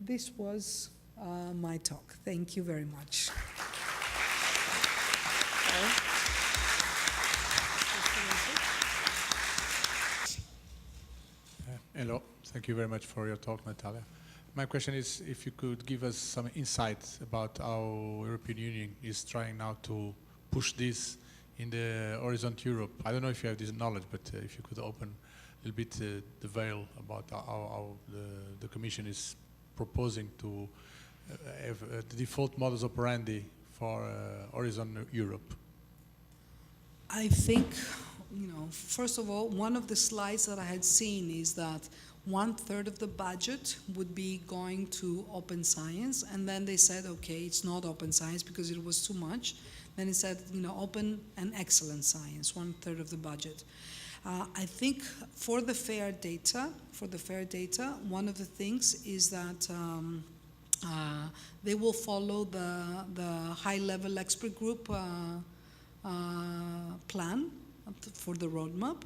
This was my talk. Thank you very much. Hello, thank you very much for your talk, Natalia. My question is if you could give us some insights about how European Union is trying now to push this in the Horizon Europe. I don't know if you have this knowledge, but if you could open a little bit the veil about how the Commission is proposing to have the default modus operandi for Horizon Europe. I think, first of all, one of the slides that I had seen is that 1/3 of the budget would be going to open science, and then they said, okay, it's not open science because it was too much. Then it said, open and excellent science, 1/3 of the budget. I think for the FAIR data, one of the things is that they will follow the high-level expert group plan for the roadmap,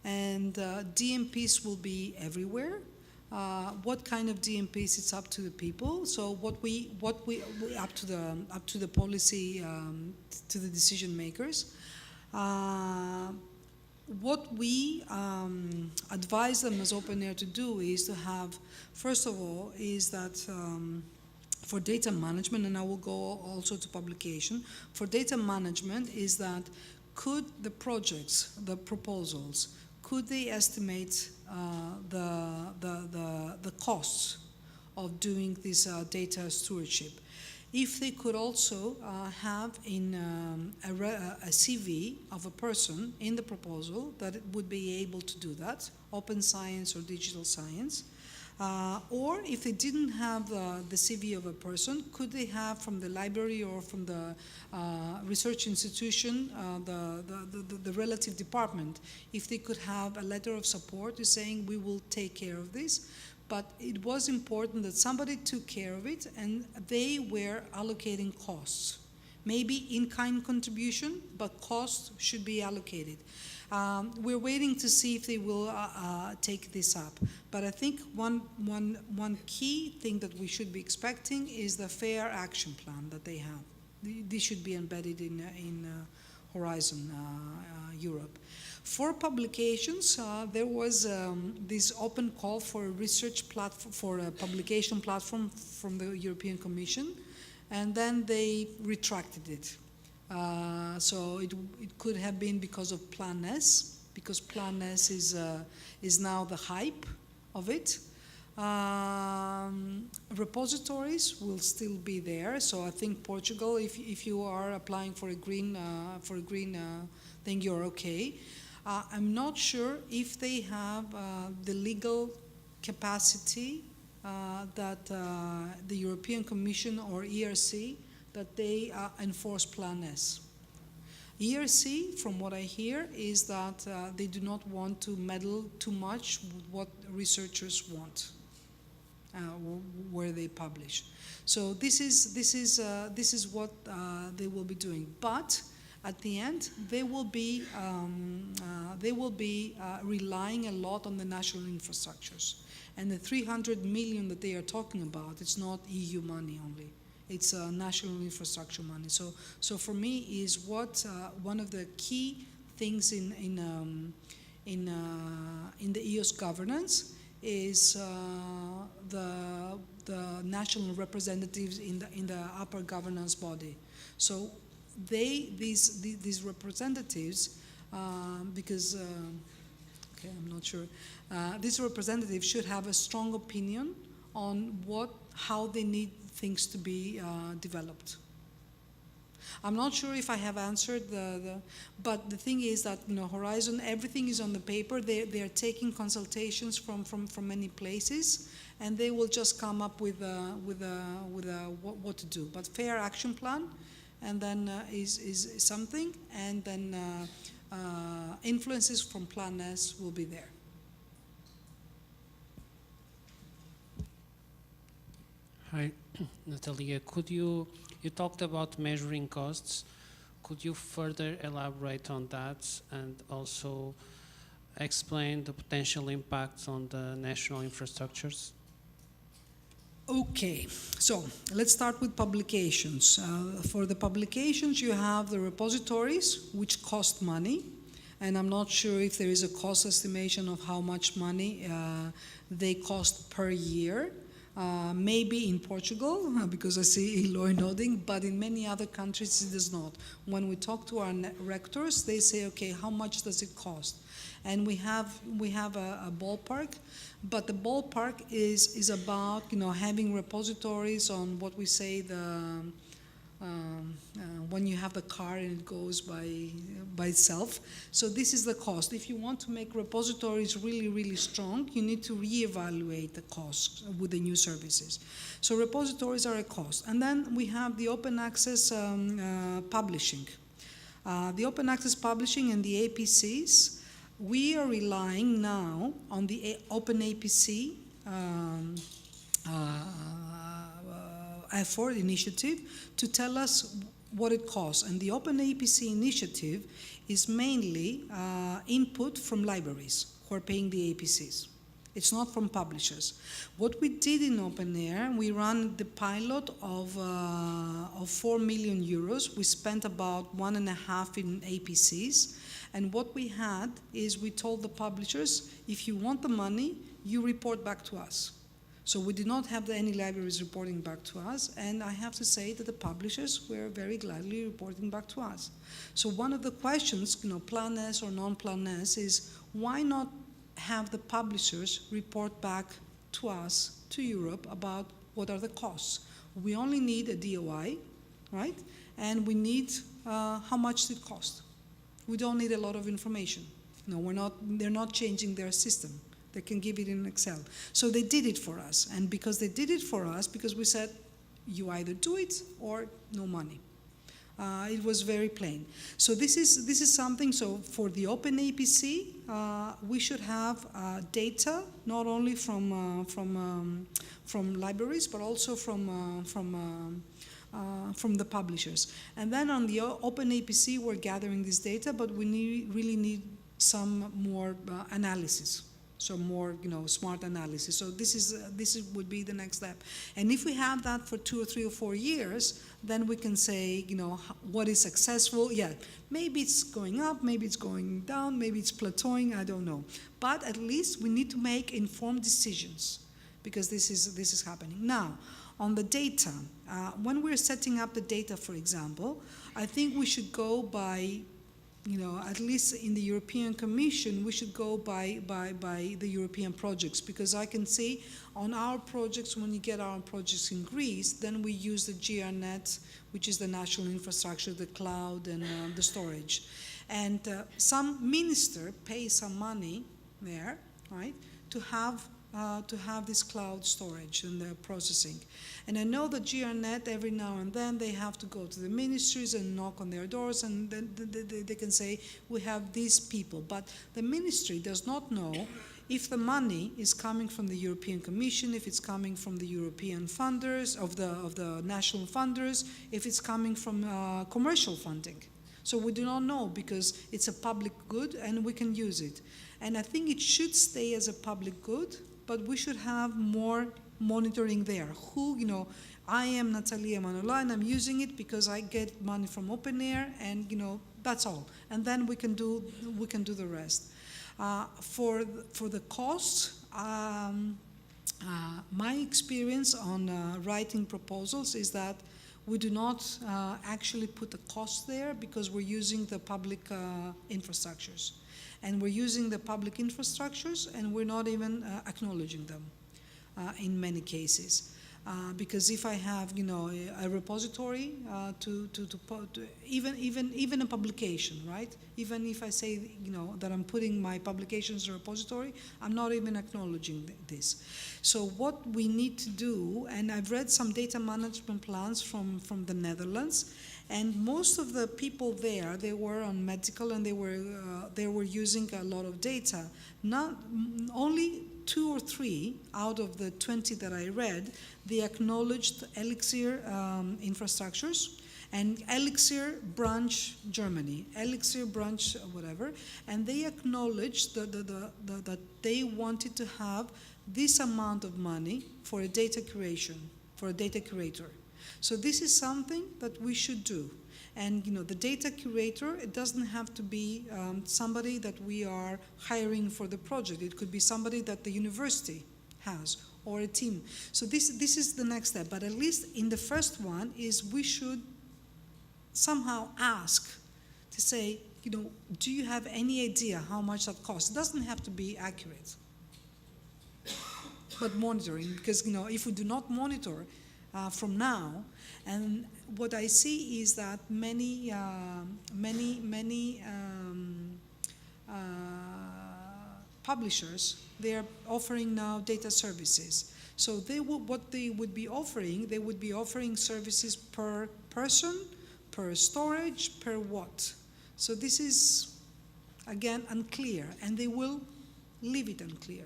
and DMPs will be everywhere. What kind of DMPs? It's up to the people. So what we up to the policy, to the decision makers. What we advise them as Open Air to do is to have, first of all, is that for data management, and I will go also to publication, for data management is that could the projects, the proposals, could they estimate the costs of doing this data stewardship? If they could also have in a CV of a person in the proposal that it would be able to do that, open science or digital science, or if they didn't have the CV of a person, could they have from the library or from the research institution, the relative department, if they could have a letter of support saying we will take care of this. But it was important that somebody took care of it and they were allocating costs. Maybe in-kind contribution, but costs should be allocated. We're waiting to see if they will take this up. But I think one key thing that we should be expecting is the FAIR action plan that they have. This should be embedded in Horizon Europe. For publications, there was this open call for a research platform, for a publication platform from the European Commission, and then they retracted it. So it could have been because of Plan S, because Plan S is now the hype of it. Repositories will still be there. So I think Portugal, if you are applying for a green thing, you're okay. I'm not sure if they have the legal capacity that the European Commission or ERC that they enforce Plan S. ERC, from what I hear, is that they do not want to meddle too much with what researchers want, where they publish. So this is what they will be doing. But at the end, they will be relying a lot on the national infrastructures. And the 300 million that they are talking about, it's not EU money only. It's national infrastructure money. So for me, is what one of the key things in the EU's governance is the national representatives in the upper governance body. So these representatives, because okay, I'm not sure, these representatives should have a strong opinion on how they need things to be developed. I'm not sure if I have answered but the thing is that Horizon, everything is on the paper. They are taking consultations from many places, and they will just come up with what to do. But FAIR action plan, and then is something, and then influences from Plan S will be there. Hi, Natalia. You talked about measuring costs. Could you further elaborate on that and also explain the potential impacts on the national infrastructures? Okay, so let's start with publications. For the publications, you have the repositories, which cost money, and I'm not sure if there is a cost estimation of how much money they cost per year. Maybe in Portugal, because I see Eloy nodding, but in many other countries it does not. When we talk to our rectors, they say, okay, how much does it cost? And we have a ballpark, but the ballpark is about having repositories on what we say when you have the car and it goes by itself. So this is the cost. If you want to make repositories really, really strong, you need to reevaluate the costs with the new services. So repositories are a cost. And then we have the open access publishing. The open access publishing and the APCs, we are relying now on the Open APC effort initiative to tell us what it costs. And the Open APC initiative is mainly input from libraries who are paying the APCs. It's not from publishers. What we did in Open Air, we ran the pilot of 4 million euros. We spent about 1.5 in APCs. And what we had is we told the publishers, if you want the money, you report back to us. So we did not have any libraries reporting back to us, and I have to say that the publishers were very gladly reporting back to us. So one of the questions, Plan S or non-Plan S, is why not have the publishers report back to us, to Europe, about what are the costs? We only need a DOI, right? And we need how much it costs. We don't need a lot of information. No, they're not changing their system. They can give it in Excel. So they did it for us. And because they did it for us, because we said, you either do it or no money. It was very plain. So this is something, so for the Open APC, we should have data, not only from libraries, but also from the publishers. And then on the Open APC, we're gathering this data, but we really need some more analysis. So more, smart analysis. So this would be the next step. And if we have that for 2 or 3 or 4 years, then we can say, what is successful? Yeah, maybe it's going up, maybe it's going down, maybe it's plateauing. I don't know. But at least we need to make informed decisions because this is happening now. On the data, when we're setting up the data, for example, I think we should go by. At least in the European Commission, we should go by the European projects, because I can see on our projects, when you get our projects in Greece, then we use the GRNet, which is the national infrastructure, the cloud, and the storage. And some minister pays some money there, right, to have this cloud storage and the processing. And I know that GRNet, every now and then, they have to go to the ministries and knock on their doors, and then they can say, we have these people. But the ministry does not know if the money is coming from the European Commission, if it's coming from the European funders, of the national funders, if it's coming from commercial funding. So we do not know, because it's a public good and we can use it. And I think it should stay as a public good, but we should have more monitoring there. I am Natalia Manola and I'm using it because I get money from Open Air, and that's all. And then we can do the rest. For the costs, my experience on writing proposals is that we do not actually put the cost there, because we're using the public infrastructures. And we're using the public infrastructures and we're not even acknowledging them in many cases. Because if I have, a repository even a publication, right? Even if I say, that I'm putting my publications in a repository, I'm not even acknowledging this. So what we need to do, and I've read some data management plans from the Netherlands, and most of the people there, they were on medical, and they were using a lot of data. Not only 2 or 3 out of the 20 that I read, they acknowledged Elixir infrastructures, and Elixir branch Germany, Elixir branch whatever, and they acknowledged that they wanted to have this amount of money for a data curation, for a data curator. So this is something that we should do. And the data curator, it doesn't have to be somebody that we are hiring for the project. It could be somebody that the university has, or a team. So this is the next step. But at least in the first one is we should somehow ask to say, do you have any idea how much that costs? It doesn't have to be accurate. But monitoring, because if we do not monitor from now, and what I see is that many publishers, they are offering now data services. So what they would be offering services per person, per storage, per what. So this is again unclear, and they will leave it unclear.